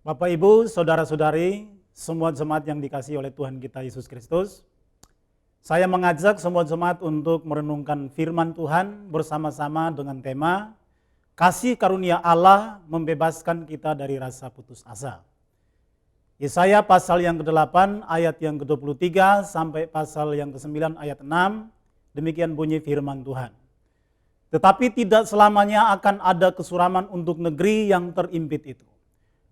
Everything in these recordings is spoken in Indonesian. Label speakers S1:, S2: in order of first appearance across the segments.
S1: Bapak, Ibu, Saudara-saudari, semua jemaat yang dikasihi oleh Tuhan kita Yesus Kristus, saya mengajak semua jemaat untuk merenungkan firman Tuhan bersama-sama dengan tema Kasih Karunia Allah membebaskan kita dari rasa putus asa. Yesaya pasal yang ke-8 ayat yang ke-23 sampai pasal yang ke-9 ayat 6, demikian bunyi firman Tuhan. Tetapi tidak selamanya akan ada kesuraman untuk negeri yang terimpit itu.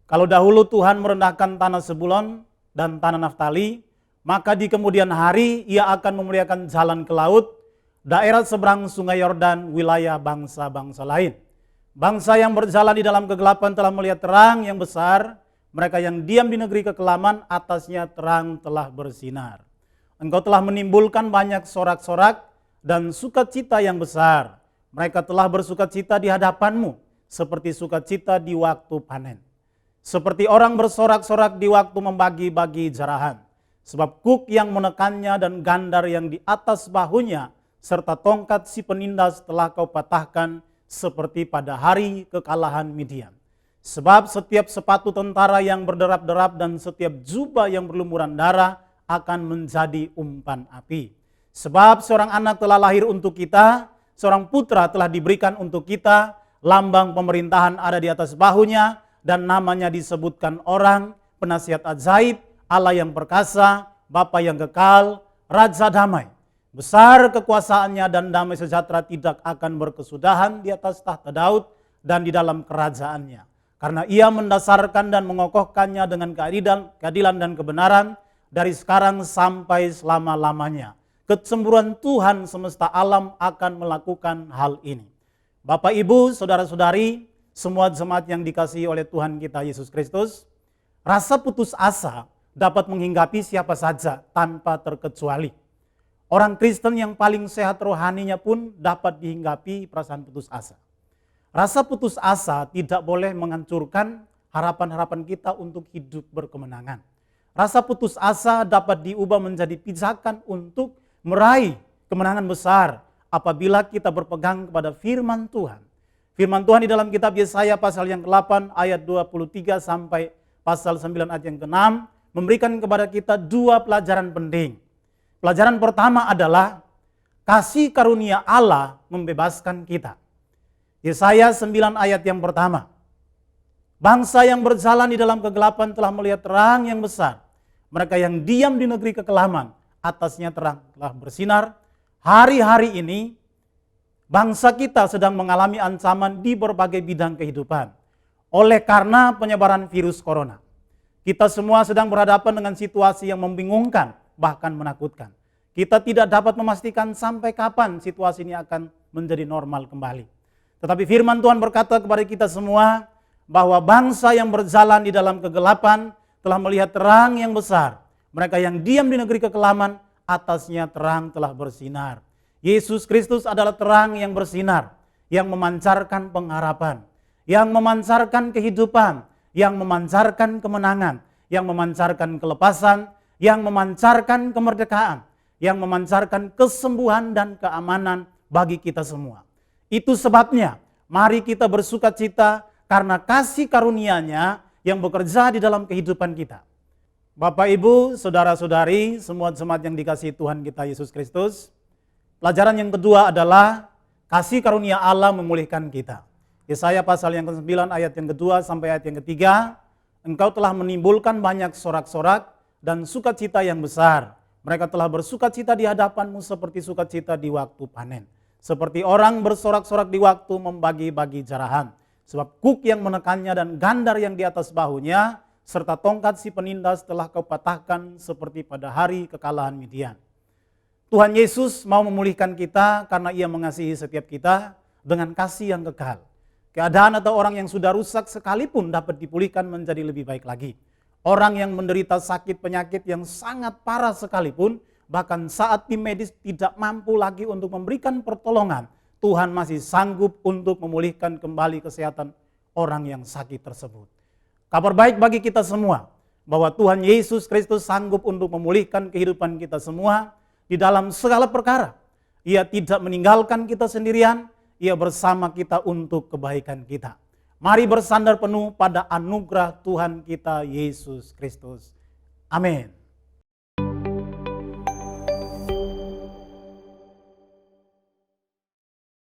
S1: Kalau dahulu Tuhan merendahkan tanah Zebulon dan tanah Naftali, maka di kemudian hari ia akan memuliakan jalan ke laut, daerah seberang sungai Yordan, wilayah bangsa-bangsa lain. Bangsa yang berjalan di dalam kegelapan telah melihat terang yang besar, mereka yang diam di negeri kekelaman atasnya terang telah bersinar. Engkau telah menimbulkan banyak sorak-sorak dan sukacita yang besar. Mereka telah bersukacita di hadapanmu, seperti sukacita di waktu panen. Seperti orang bersorak-sorak di waktu membagi-bagi jarahan. Sebab kuk yang menekannya dan gandar yang di atas bahunya, serta tongkat si penindas telah kau patahkan seperti pada hari kekalahan Midian. Sebab setiap sepatu tentara yang berderap-derap dan setiap jubah yang berlumuran darah akan menjadi umpan api. Sebab seorang anak telah lahir untuk kita, seorang putra telah diberikan untuk kita, lambang pemerintahan ada di atas bahunya, dan namanya disebutkan orang, penasihat ajaib, Allah yang perkasa, Bapa yang kekal, Raja damai. Besar kekuasaannya dan damai sejahtera tidak akan berkesudahan di atas tahta Daud dan di dalam kerajaannya. Karena ia mendasarkan dan mengokohkannya dengan keadilan dan kebenaran dari sekarang sampai selama-lamanya. Kecemburuan Tuhan semesta alam akan melakukan hal ini. Bapak, Ibu, Saudara-saudari, semua jemaat yang dikasihi oleh Tuhan kita Yesus Kristus, rasa putus asa dapat menghinggapi siapa saja tanpa terkecuali. Orang Kristen yang paling sehat rohaninya pun dapat dihinggapi perasaan putus asa. Rasa putus asa tidak boleh menghancurkan harapan-harapan kita untuk hidup berkemenangan. Rasa putus asa dapat diubah menjadi pijakan untuk meraih kemenangan besar apabila kita berpegang kepada firman Tuhan. Firman Tuhan di dalam kitab Yesaya pasal yang ke-8 ayat 23 sampai pasal 9 ayat yang ke-6 memberikan kepada kita dua pelajaran penting. Pelajaran pertama adalah kasih karunia Allah membebaskan kita. Yesaya 9 ayat yang pertama. Bangsa yang berjalan di dalam kegelapan telah melihat terang yang besar. Mereka yang diam di negeri kekelaman, atasnya terang telah bersinar. Hari-hari ini bangsa kita sedang mengalami ancaman di berbagai bidang kehidupan. Oleh karena penyebaran virus corona. Kita semua sedang berhadapan dengan situasi yang membingungkan, bahkan menakutkan. Kita tidak dapat memastikan sampai kapan situasi ini akan menjadi normal kembali. Tetapi firman Tuhan berkata kepada kita semua, bahwa bangsa yang berjalan di dalam kegelapan telah melihat terang yang besar. Mereka yang diam di negeri kekelaman, atasnya terang telah bersinar. Yesus Kristus adalah terang yang bersinar, yang memancarkan pengharapan, yang memancarkan kehidupan, yang memancarkan kemenangan, yang memancarkan kelepasan, yang memancarkan kemerdekaan, yang memancarkan kesembuhan dan keamanan bagi kita semua. Itu sebabnya mari kita bersukacita karena kasih karunia-Nya yang bekerja di dalam kehidupan kita. Bapak, Ibu, Saudara-saudari, semua jemaat yang dikasihi Tuhan kita Yesus Kristus, pelajaran yang kedua adalah kasih karunia Allah memulihkan kita. Yesaya pasal yang ke-9 ayat yang kedua sampai ayat yang ketiga, engkau telah menimbulkan banyak sorak-sorak dan sukacita yang besar. Mereka telah bersukacita di hadapanmu seperti sukacita di waktu panen. Seperti orang bersorak-sorak di waktu membagi-bagi jarahan. Sebab kuk yang menekannya dan gandar yang di atas bahunya, serta tongkat si penindas telah kau patahkan seperti pada hari kekalahan Midian. Tuhan Yesus mau memulihkan kita karena Ia mengasihi setiap kita dengan kasih yang kekal. Keadaan atau orang yang sudah rusak sekalipun dapat dipulihkan menjadi lebih baik lagi. Orang yang menderita sakit penyakit yang sangat parah sekalipun, bahkan saat tim medis tidak mampu lagi untuk memberikan pertolongan, Tuhan masih sanggup untuk memulihkan kembali kesehatan orang yang sakit tersebut. Kabar baik bagi kita semua, bahwa Tuhan Yesus Kristus sanggup untuk memulihkan kehidupan kita semua di dalam segala perkara. Ia tidak meninggalkan kita sendirian, Ia bersama kita untuk kebaikan kita. Mari bersandar penuh pada anugerah Tuhan kita Yesus Kristus. Amin.